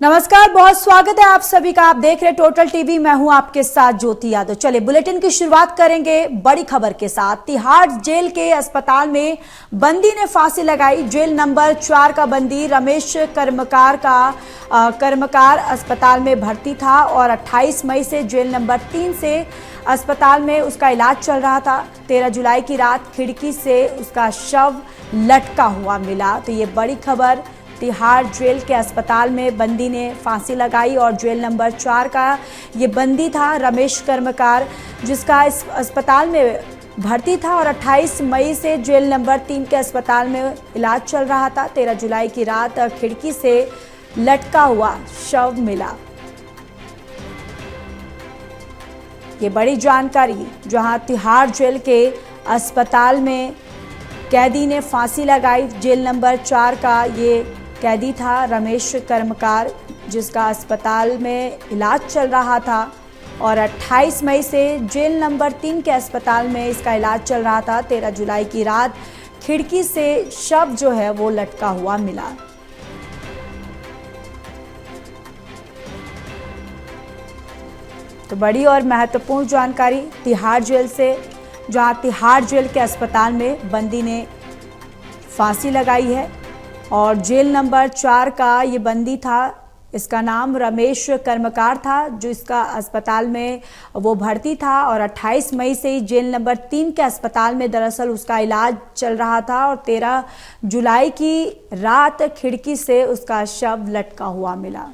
नमस्कार, बहुत स्वागत है आप सभी का। आप देख रहे टोटल टीवी, मैं हूं आपके साथ ज्योति यादव। चले बुलेटिन की शुरुआत करेंगे बड़ी खबर के साथ। तिहाड़ जेल के अस्पताल में बंदी ने फांसी लगाई। जेल नंबर 4 का बंदी रमेश कर्मकार अस्पताल में भर्ती था और 28 मई से जेल नंबर 3 से अस्पताल में उसका इलाज चल रहा था। 13 जुलाई की रात खिड़की से उसका शव लटका हुआ मिला। तो ये बड़ी खबर, तिहाड़ जेल के अस्पताल में बंदी ने फांसी लगाई और जेल नंबर 4 का ये बंदी था रमेश कर्मकार, जिसका इस अस्पताल में भर्ती था और 28 मई से जेल नंबर 3 के अस्पताल में इलाज चल रहा था। 13 जुलाई की रात खिड़की से लटका हुआ शव मिला। ये बड़ी जानकारी, जहां तिहाड़ जेल के अस्पताल में कैदी ने फांसी लगाई। जेल नंबर 4 का ये कैदी था रमेश कर्मकार, जिसका अस्पताल में इलाज चल रहा था और 28 मई से जेल नंबर 3 के अस्पताल में इसका इलाज चल रहा था। 13 जुलाई की रात खिड़की से शव जो है वो लटका हुआ मिला। तो बड़ी और महत्वपूर्ण जानकारी तिहाड़ जेल से, जहां तिहाड़ जेल के अस्पताल में बंदी ने फांसी लगाई है और जेल नंबर 4 का ये बंदी था, इसका नाम रमेश कर्मकार था, जो इसका अस्पताल में वो भर्ती था और 28 मई से जेल नंबर 3 के अस्पताल में दरअसल उसका इलाज चल रहा था और 13 जुलाई की रात खिड़की से उसका शव लटका हुआ मिला।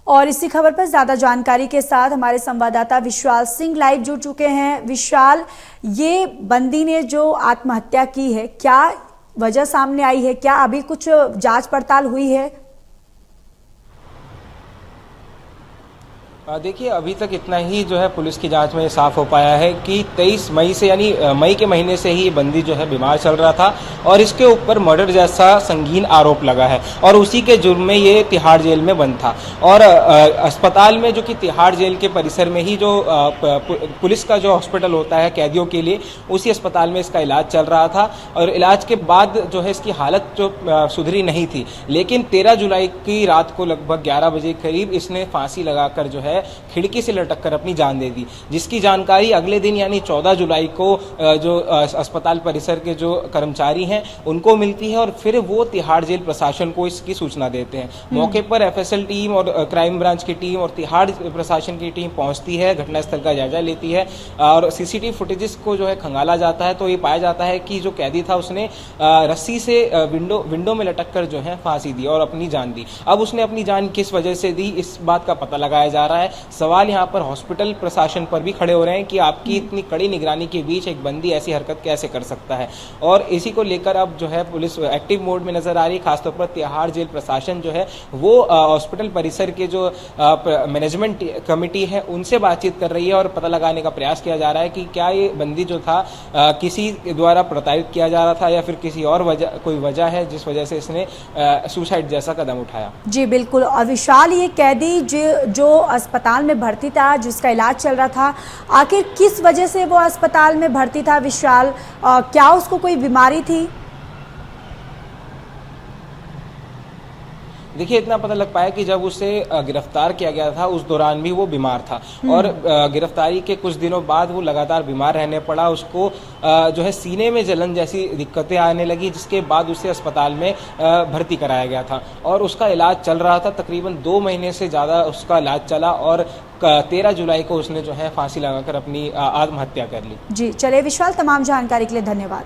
और इसी खबर पर ज्यादा जानकारी के साथ हमारे संवाददाता विशाल सिंह लाइव जुड़ चुके हैं। विशाल, ये बंदी ने जो आत्महत्या की है, क्या वजह सामने आई है? क्या अभी कुछ जांच पड़ताल हुई है? देखिए, अभी तक इतना ही जो है पुलिस की जांच में साफ हो पाया है कि 23 मई से, यानी मई के महीने से ही ये बंदी जो है बीमार चल रहा था और इसके ऊपर मर्डर जैसा संगीन आरोप लगा है और उसी के जुर्म में ये तिहाड़ जेल में बंद था। और अस्पताल में, जो कि तिहाड़ जेल के परिसर में ही जो पुलिस का जो हॉस्पिटल होता है कैदियों के लिए, उसी अस्पताल में इसका इलाज चल रहा था और इलाज के बाद जो है इसकी हालत जो सुधरी नहीं थी। लेकिन 13 जुलाई की रात को लगभग 11 बजे करीब इसने फांसी लगाकर जो है खिड़की से लटक कर अपनी जान दे दी, जिसकी जानकारी अगले दिन यानी 14 जुलाई को जो अस्पताल परिसर के जो कर्मचारी हैं उनको मिलती है और फिर वो तिहाड़ जेल प्रशासन को इसकी सूचना देते हैं। मौके पर एफएसएल टीम और क्राइम ब्रांच की टीम और तिहाड़ प्रशासन की टीम पहुंचती है, घटनास्थल का जायजा लेती है और सीसीटीवी फुटेजेस को जो है खंगाला जाता है। तो ये पाया जाता है कि जो कैदी था उसने रस्सी से विंडो में लटक कर जो है फांसी दी और अपनी जान दी। अब उसने अपनी जान किस वजह से दी, इस बात का पता लगाया जा रहा है। सवाल यहाँ पर हॉस्पिटल प्रशासन पर भी खड़े हो रहे हैं कि आपकी इतनी कड़ी निगरानी के बीच एक बंदी ऐसी हरकत कैसे कर सकता है, और इसी को लेकर अब जो है पुलिस एक्टिव मोड में नजर आ रही है। खासतौर पर तिहाड़ जेल प्रशासन जो है वो हॉस्पिटल परिसर के जो मैनेजमेंट कमेटी है उनसे बातचीत कर रही है और पता लगाने का प्रयास किया जा रहा है कि क्या ये बंदी जो था किसी द्वारा प्रताड़ित किया जा रहा था या फिर किसी और कोई वजह है जिस वजह से इसने सुसाइड जैसा कदम उठाया। जी बिल्कुल। और विशाल, ये कैदी जो अस्पताल में भर्ती था, जिसका इलाज चल रहा था, आखिर किस वजह से वो अस्पताल में भर्ती था विशाल? क्या उसको कोई बीमारी थी? देखिए, इतना पता लग पाया कि जब उसे गिरफ्तार किया गया था उस दौरान भी वो बीमार था और गिरफ्तारी के कुछ दिनों बाद वो लगातार बीमार रहने पड़ा। उसको जो है सीने में जलन जैसी दिक्कतें आने लगी, जिसके बाद उसे अस्पताल में भर्ती कराया गया था और उसका इलाज चल रहा था। तकरीबन 2 महीने से ज़्यादा उसका इलाज चला और 13 जुलाई को उसने जो है फांसी लगाकर अपनी आत्महत्या कर ली। जी चलिए विशाल, तमाम जानकारी के लिए धन्यवाद।